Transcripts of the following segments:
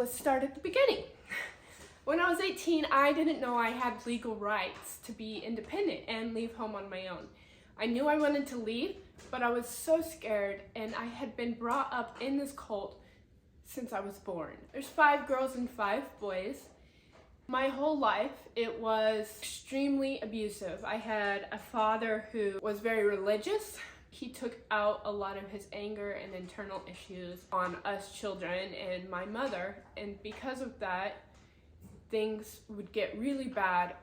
Let's start at the beginning. When I was 18, I didn't know I had legal rights to be independent and leave home on my own. I knew I wanted to leave, but I was so scared, and I had been brought up in this cult since I was born. There's 5 girls and 5 boys. My whole life, it was extremely abusive. I had a father who was very religious. He took out a lot of his anger and internal issues on us children and my mother, and because of that, things would get really bad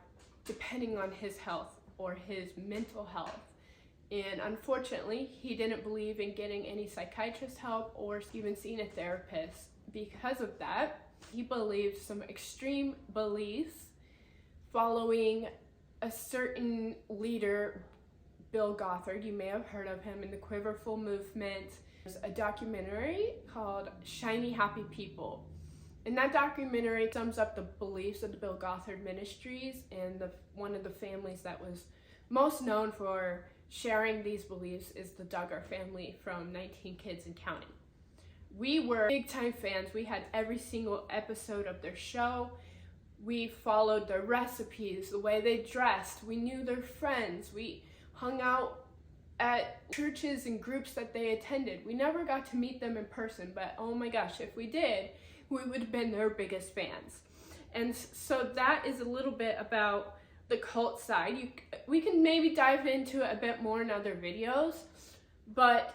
depending on his health or his mental health. And unfortunately, he didn't believe in getting any psychiatrist help or even seeing a therapist. Because of that, he believed some extreme beliefs following a certain leader, Bill Gothard. You may have heard of him in the Quiver-full movement. There's a documentary called Shiny Happy People. And that documentary sums up the beliefs of the Bill Gothard ministries, and one of the families that was most known for sharing these beliefs is the Duggar family from 19 Kids and Counting. We were big time fans. We had every single episode of their show. We followed their recipes, the way they dressed. We knew their friends. We hung out at churches and groups that they attended. We never got to meet them in person, but oh my gosh, if we did, we would have been their biggest fans. And so that is a little bit about the cult side. We can maybe dive into it a bit more in other videos, but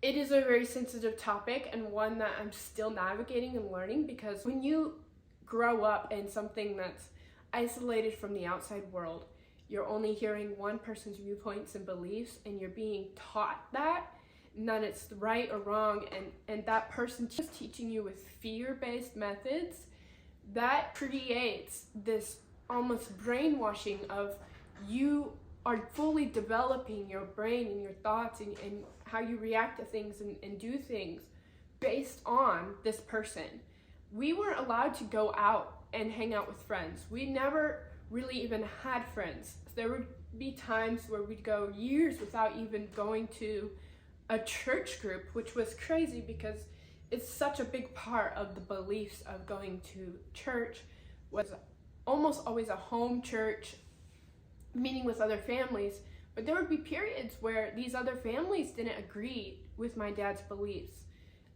it is a very sensitive topic and one that I'm still navigating and learning, because when you grow up in something that's isolated from the outside world, you're only hearing one person's viewpoints and beliefs, and you're being taught that, and that it's right or wrong, and that person just teaching you with fear-based methods, that creates this almost brainwashing of you are fully developing your brain and your thoughts and how you react to things and do things based on this person. We weren't allowed to go out and hang out with friends. We never really even had friends. There would be times where we'd go years without even going to a church group, which was crazy because it's such a big part of the beliefs of going to church. Was almost always a home church, meeting with other families, but there would be periods where these other families didn't agree with my dad's beliefs.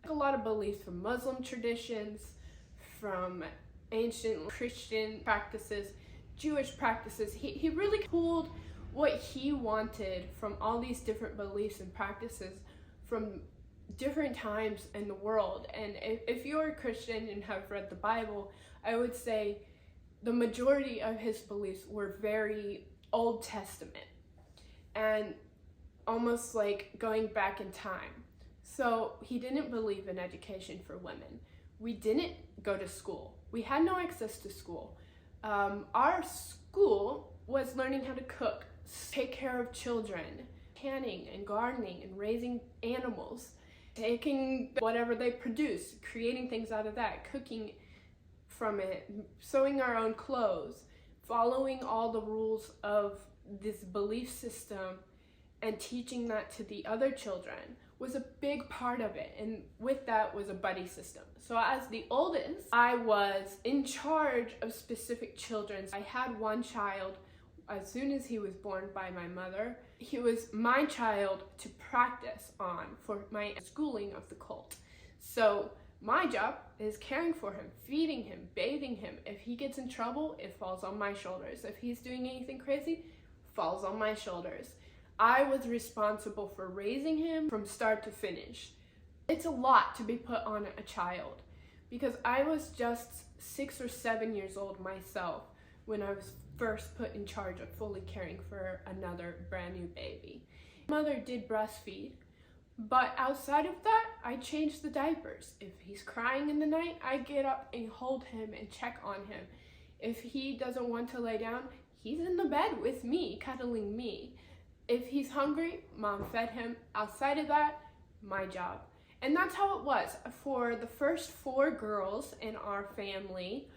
A lot of beliefs from Muslim traditions, from ancient Christian practices, Jewish practices. He really pulled what he wanted from all these different beliefs and practices from different times in the world. And if you're a Christian and have read the Bible, I would say the majority of his beliefs were very Old Testament and almost like going back in time. So he didn't believe in education for women. We didn't go to school. We had no access to school. Our school was learning how to cook, take care of children, canning and gardening and raising animals, taking whatever they produce, creating things out of that, cooking from it, sewing our own clothes, following all the rules of this belief system and teaching that to the other children was a big part of it. And with that was a buddy system. So as the oldest, I was in charge of specific children. I had one child as soon as he was born by my mother. He was my child to practice on for my schooling of the cult. So my job is caring for him, feeding him, bathing him. If he gets in trouble, it falls on my shoulders. If he's doing anything crazy, falls on my shoulders. I was responsible for raising him from start to finish. It's a lot to be put on a child because I was just 6 or 7 years old myself when I was first put in charge of fully caring for another brand new baby. Mother did breastfeed, but outside of that, I changed the diapers. If he's crying in the night, I get up and hold him and check on him. If he doesn't want to lay down, he's in the bed with me, cuddling me. If he's hungry, mom fed him. Outside of that, my job. And that's how it was for the first 4 girls in our family.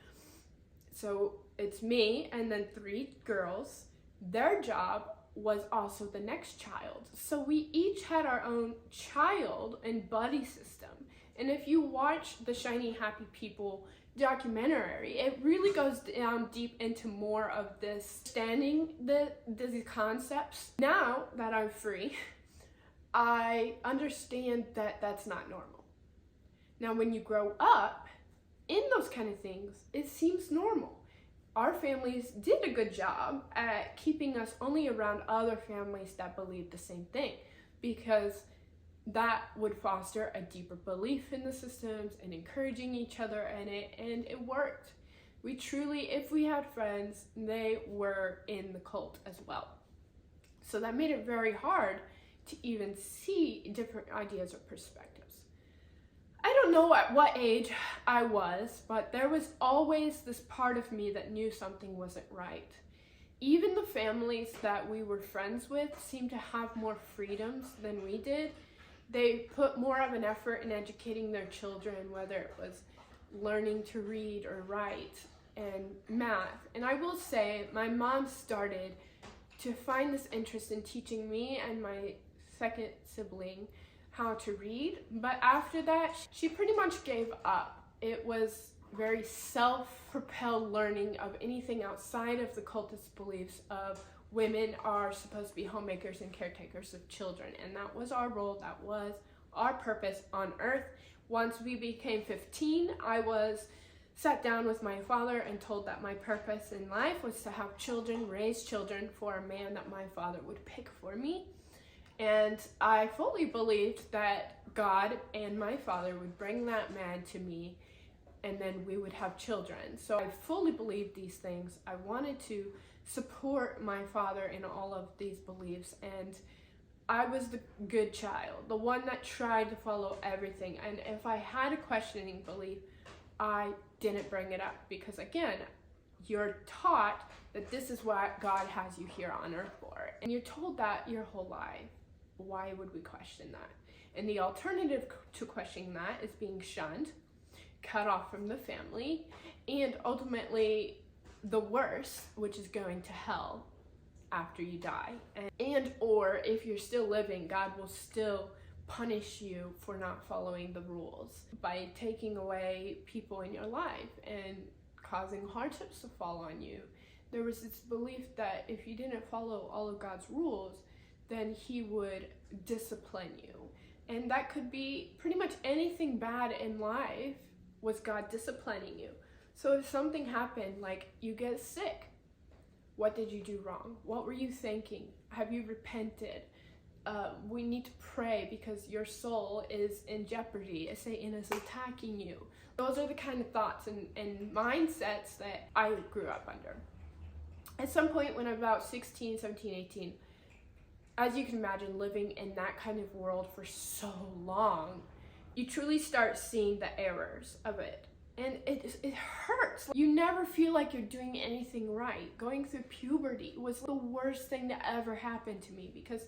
So it's me and then 3 girls. Their job was also the next child. So we each had our own child and buddy system. And if you watch the Shiny Happy People documentary, it really goes down deep into more of this understanding these concepts. Now that I'm free, I understand that that's not normal. Now, when you grow up in those kind of things, it seems normal. Our families did a good job at keeping us only around other families that believed the same thing, because that would foster a deeper belief in the systems and encouraging each other in it, and it worked. We truly, if we had friends, they were in the cult as well. So that made it very hard to even see different ideas or perspectives. I don't know at what age I was, but there was always this part of me that knew something wasn't right. Even the families that we were friends with seemed to have more freedoms than we did. They put more of an effort in educating their children, whether it was learning to read or write and math. And I will say, my mom started to find this interest in teaching me and my second sibling how to read, but after that, she pretty much gave up. It was very self-propelled learning of anything outside of the cultist beliefs of women are supposed to be homemakers and caretakers of children, and that was our role, that was our purpose on earth. Once we became 15, I was sat down with my father and told that my purpose in life was to have children, raise children for a man that my father would pick for me. And I fully believed that God and my father would bring that man to me, and then we would have children. So I fully believed these things. I wanted to support my father in all of these beliefs, and I was the good child, the one that tried to follow everything. And if I had a questioning belief, I didn't bring it up, because again, you're taught that this is what God has you here on earth for, and you're told that your whole life. Why would we question that? And the alternative to questioning that is being shunned, cut off from the family, and ultimately the worst, which is going to hell after you die. And or if you're still living, God will still punish you for not following the rules by taking away people in your life and causing hardships to fall on you. There was this belief that if you didn't follow all of God's rules, then he would discipline you. And that could be pretty much anything bad in life was God disciplining you. So if something happened, like you get sick, what did you do wrong? What were you thinking? Have you repented? We need to pray because your soul is in jeopardy. Satan is attacking you. Those are the kind of thoughts and mindsets that I grew up under. At some point when I'm about 16, 17, 18, as you can imagine, living in that kind of world for so long, you truly start seeing the errors of it. And it hurts. You never feel like you're doing anything right. Going through puberty was the worst thing that ever happened to me, because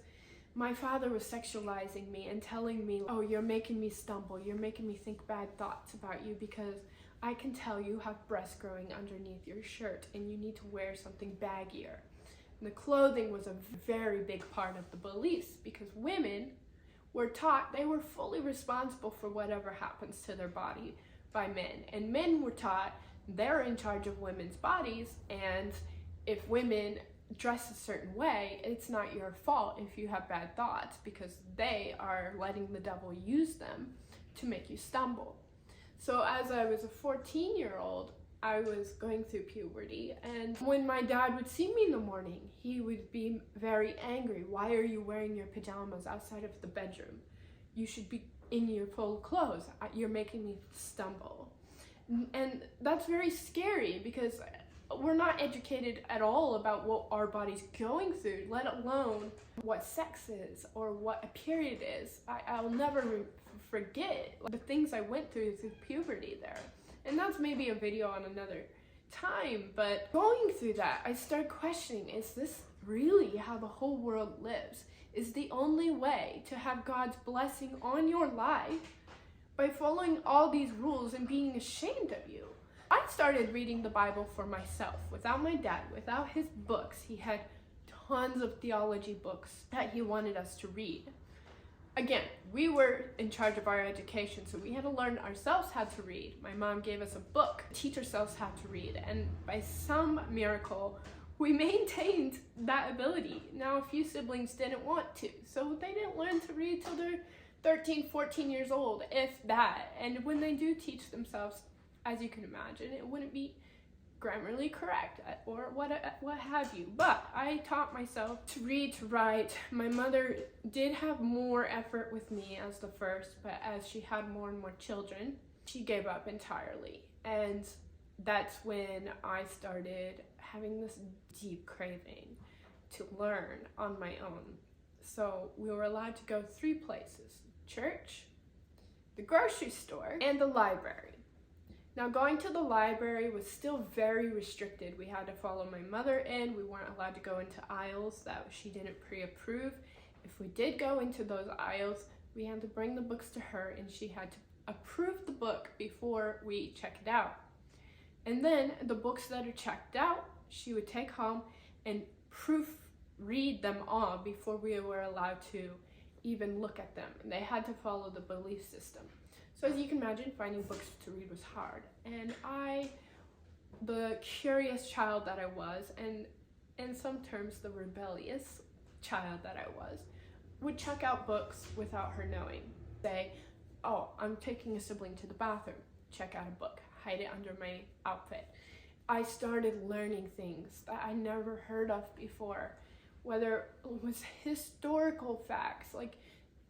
my father was sexualizing me and telling me, oh, you're making me stumble. You're making me think bad thoughts about you because I can tell you have breasts growing underneath your shirt and you need to wear something baggier. And the clothing was a very big part of the beliefs, because women were taught they were fully responsible for whatever happens to their body by men. And men were taught they're in charge of women's bodies, and if women dress a certain way, it's not your fault if you have bad thoughts, because they are letting the devil use them to make you stumble. So as I was a 14-year-old, I was going through puberty, and when my dad would see me in the morning, he would be very angry. Why are you wearing your pajamas outside of the bedroom? You should be in your full clothes. You're making me stumble. And that's very scary, because we're not educated at all about what our body's going through, let alone what sex is or what a period is. I'll never forget the things I went through puberty there. And that's maybe a video on another time, but going through that, I started questioning, is this really how the whole world lives? Is the only way to have God's blessing on your life by following all these rules and being ashamed of you? I started reading the Bible for myself, without my dad, without his books. He had tons of theology books that he wanted us to read. Again, we were in charge of our education, so we had to learn ourselves how to read. My mom gave us a book to teach ourselves how to read, and by some miracle, we maintained that ability. Now, a few siblings didn't want to, so they didn't learn to read till they're 13, 14 years old, if that. And when they do teach themselves, as you can imagine, it wouldn't be grammarly correct or what have you. But I taught myself to read, to write. My mother did have more effort with me as the first, but as she had more and more children, she gave up entirely. And that's when I started having this deep craving to learn on my own. So we were allowed to go 3 places: church, the grocery store, and the library. Now, going to the library was still very restricted. We had to follow my mother in. We weren't allowed to go into aisles that she didn't pre-approve. If we did go into those aisles, we had to bring the books to her, and she had to approve the book before we check it out. And then the books that are checked out, she would take home and proofread them all before we were allowed to even look at them. And they had to follow the belief system. So as you can imagine, finding books to read was hard. And I, the curious child that I was, and in some terms the rebellious child that I was, would check out books without her knowing. Say, oh, I'm taking a sibling to the bathroom, check out a book, hide it under my outfit. I started learning things that I never heard of before, whether it was historical facts, like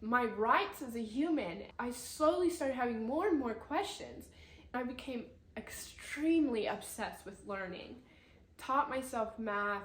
my rights as a human. I slowly started having more and more questions. I became extremely obsessed with learning. Taught myself math,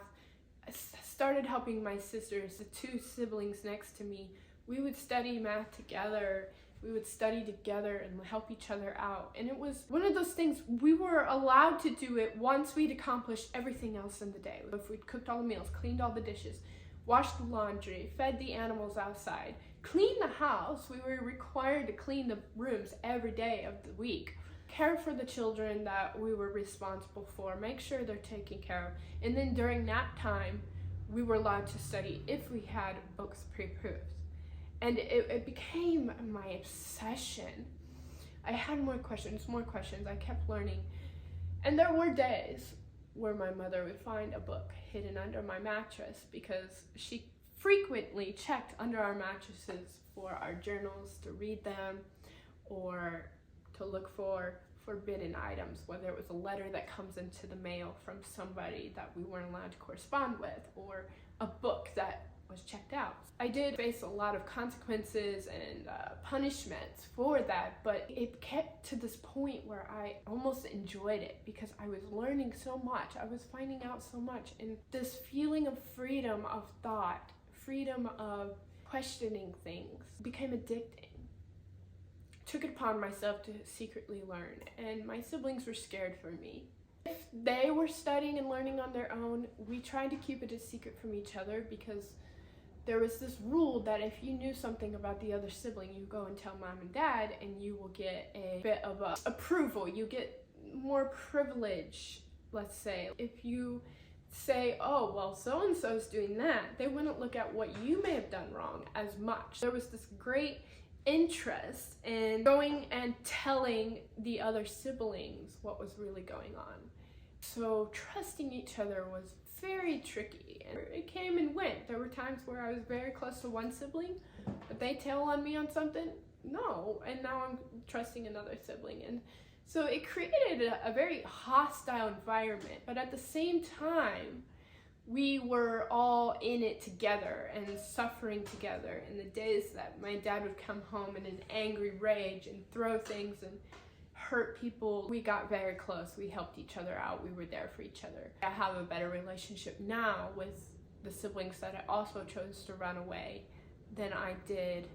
started helping my sisters, the 2 siblings next to me. We would study math together. We would study together and help each other out. And it was one of those things, we were allowed to do it once we'd accomplished everything else in the day. If we'd cooked all the meals, cleaned all the dishes, washed the laundry, fed the animals outside, cleaned the house. We were required to clean the rooms every day of the week, care for the children that we were responsible for, make sure they're taken care of. And then during nap time, we were allowed to study if we had books pre-approved. And it became my obsession. I had more questions. I kept learning. And there were days where my mother would find a book hidden under my mattress, because she frequently checked under our mattresses for our journals to read them, or to look for forbidden items, whether it was a letter that comes into the mail from somebody that we weren't allowed to correspond with, or a book that was checked out. I did face a lot of consequences and punishments for that, but it kept to this point where I almost enjoyed it, because I was learning so much, I was finding out so much, and this feeling of freedom of thought, freedom of questioning things became addicting. Took it upon myself to secretly learn, and my siblings were scared for me. If they were studying and learning on their own, we tried to keep it a secret from each other, because there was this rule that if you knew something about the other sibling, you go and tell mom and dad, and you will get a bit of approval. You get more privilege, let's say. If you say, oh, well, so-and-so's doing that, they wouldn't look at what you may have done wrong as much. There was this great interest in going and telling the other siblings what was really going on. So trusting each other was very tricky, and it came and went. There were times where I was very close to one sibling, but they tail on me on something, no, and now I'm trusting another sibling. And so it created a very hostile environment, but at the same time, we were all in it together and suffering together. In the days that my dad would come home in an angry rage and throw things and hurt people, we got very close. We helped each other out. We were there for each other. I have a better relationship now with the siblings that I also chose to run away than I did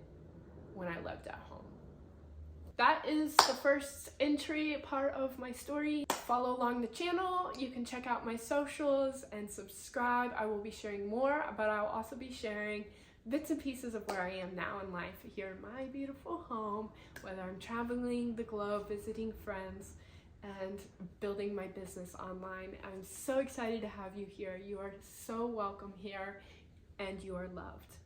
when I lived at home. That is the first entry part of my story. Follow along the channel. You can check out my socials and subscribe. I will be sharing more, but I'll also be sharing bits and pieces of where I am now in life here in my beautiful home, whether I'm traveling the globe, visiting friends, and building my business online. I'm so excited to have you here. You are so welcome here, and you are loved.